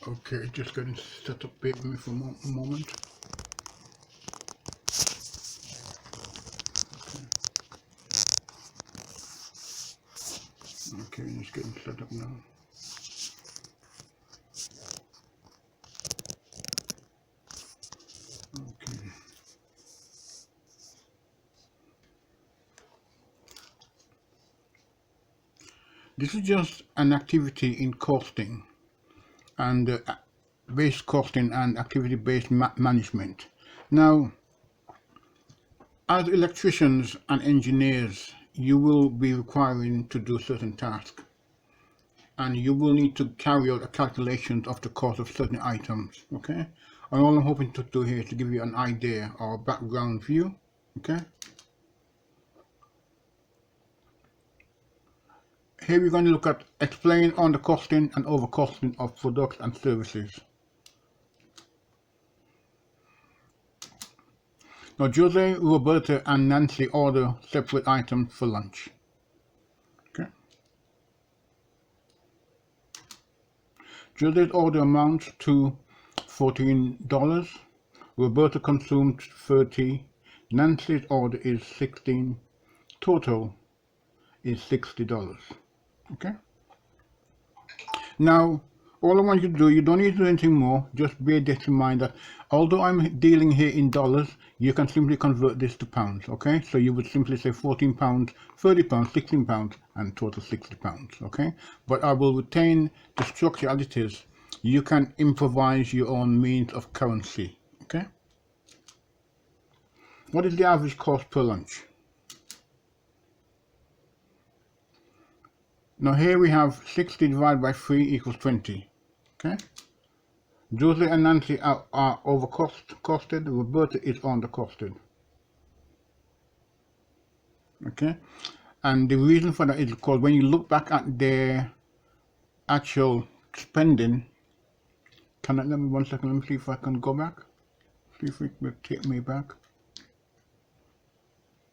Okay, just getting set up. Wait with me for a moment. Okay, just getting set up now. Okay. This is just an activity in costing and base costing and activity-based management. Now, as electricians and engineers, you will be requiring to do certain tasks, and you will need to carry out a calculation of the cost of certain items. Okay, and all I'm hoping to do here is to give you an idea or background view. Okay, here we're going to look at explain on the costing and overcosting of products and services. Now, Jose, Roberta, and Nancy order separate items for lunch. Okay. Jose's order amounts to $14. Roberta consumed 30. Nancy's order is 16. Total is $60. Okay. Now, all I want you to do, you don't need to do anything more, just bear this in mind that although I'm dealing here in dollars, you can simply convert this to pounds, okay? So you would simply say 14 pounds, 30 pounds, 16 pounds, and total 60 pounds, okay? But I will retain the structure as it is. You can improvise your own means of currency, okay? What is the average cost per lunch? Now here we have 60 divided by 3 equals 20, okay? Jose and Nancy are overcosted. Roberta is undercosted. Okay, and the reason for that is because when you look back at their actual spending, let me 1 second, let me see if I can go back, see if it will take me back.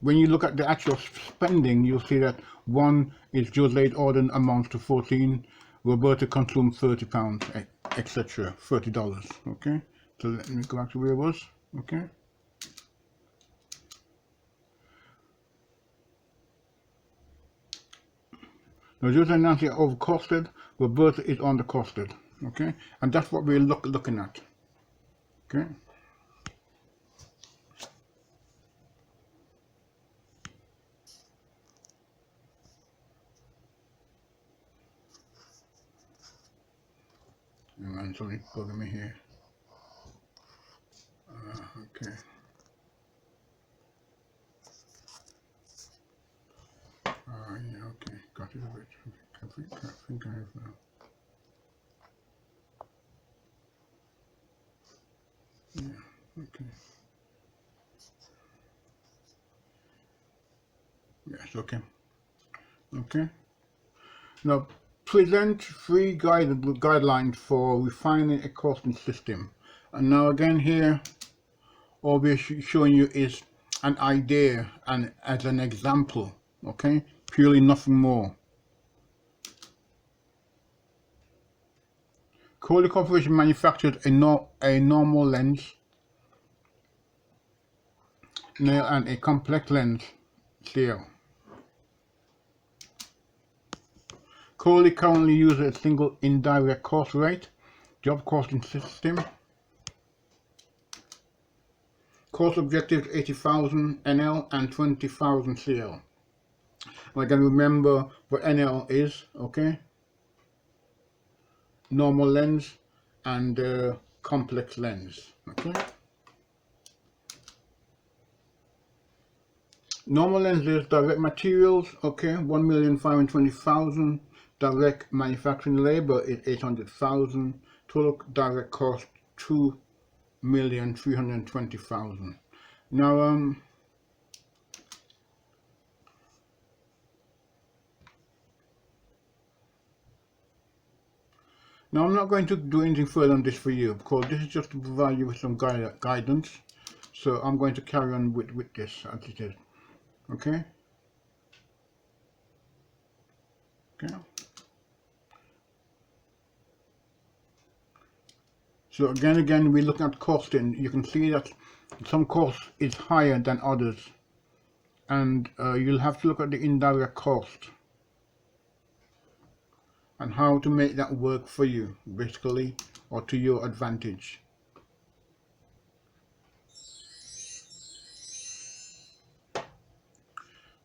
When you look at the actual spending, you'll see that one is Jose's order amounts to 14, Roberta consumed 30 pounds, etc. $30. Okay, so let me go back to where it was. Okay, now Jose and Nancy are overcosted, Roberta is undercosted. Okay, and that's what we're looking at. Okay. And sorry, bugging me here. Okay. Yeah, okay. Got it a bit. I think I have now. Yeah, okay. Yes, okay. Okay. Now, present 3 guidelines for refining a costing system. And now again here, all we're showing you is an idea and as an example, okay? Purely nothing more. Kohler Corporation manufactured a normal lens and a complex lens CL. Kohler currently uses a single indirect cost rate, job costing system. Cost objectives 80,000 NL and 20,000 CL. I can remember what NL is, okay? Normal lens and complex lens, okay? Normal lens is direct materials, okay? 1,520,000. Direct manufacturing labor is 800,000. Total direct cost 2,320,000. Now Now I'm not going to do anything further on this for you because this is just to provide you with some guidance. So I'm going to carry on with this as it is. Okay? Okay. So again, we look at costing. You can see that some cost is higher than others, and you'll have to look at the indirect cost and how to make that work for you, basically, or to your advantage.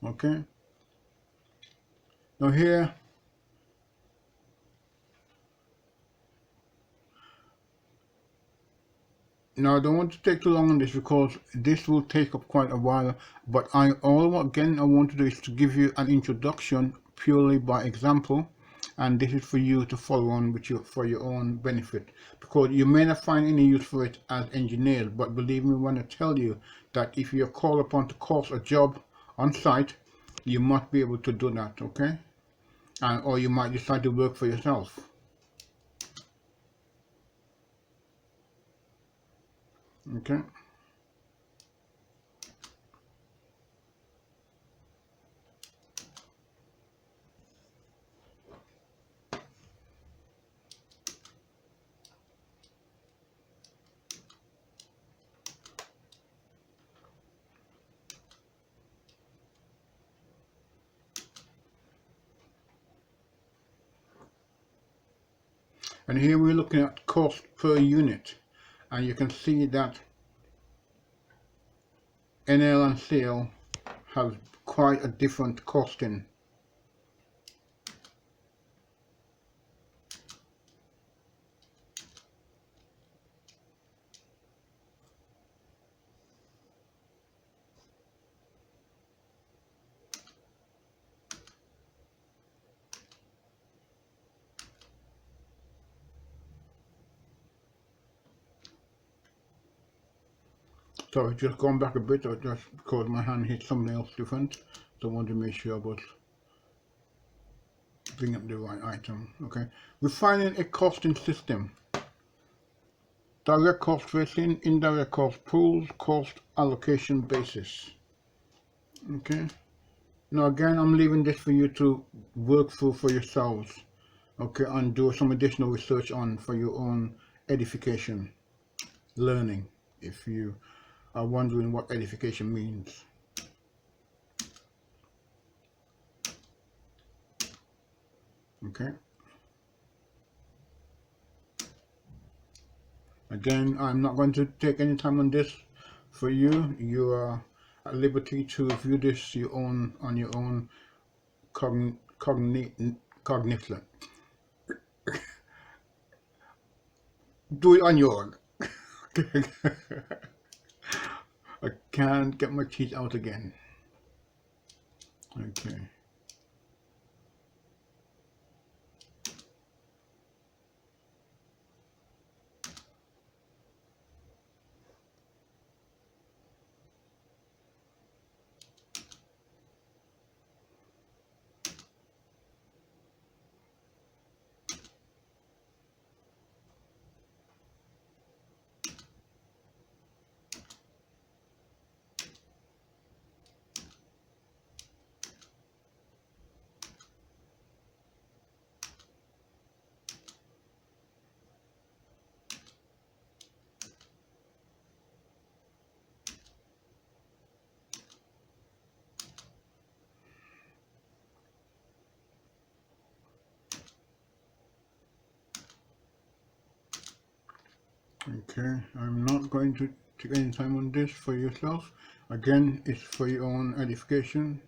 Okay. Now here, now I don't want to take too long on this because this will take up quite a while, but I want to do is to give you an introduction purely by example, and this is for you to follow on with for your own benefit, because you may not find any use for it as engineers, but believe me when I tell you that if you're called upon to course a job on site, you must be able to do that, okay? Or you might decide to work for yourself. Okay. And here we're looking at cost per unit, and you can see that NL and CL have quite a different costing. So just going back a bit, or just because my hand hit something else different, so I wanted to make sure I was bring up the right item. Okay, we're finding a costing system: direct cost facing, indirect cost pools, cost allocation basis. Okay. Now again, I'm leaving this for you to work through for yourselves. Okay, and do some additional research on for your own edification, learning, if you are wondering what edification means. Okay. Again, I'm not going to take any time on this for you. You are at liberty to view this on your own cognition. Do it on your own. I can't get my teeth out again. Okay. Okay, I'm not going to take any time on this for yourself. Again, it's for your own edification.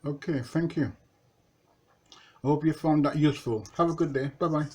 Okay, thank you. I hope you found that useful. Have a good day. Bye bye.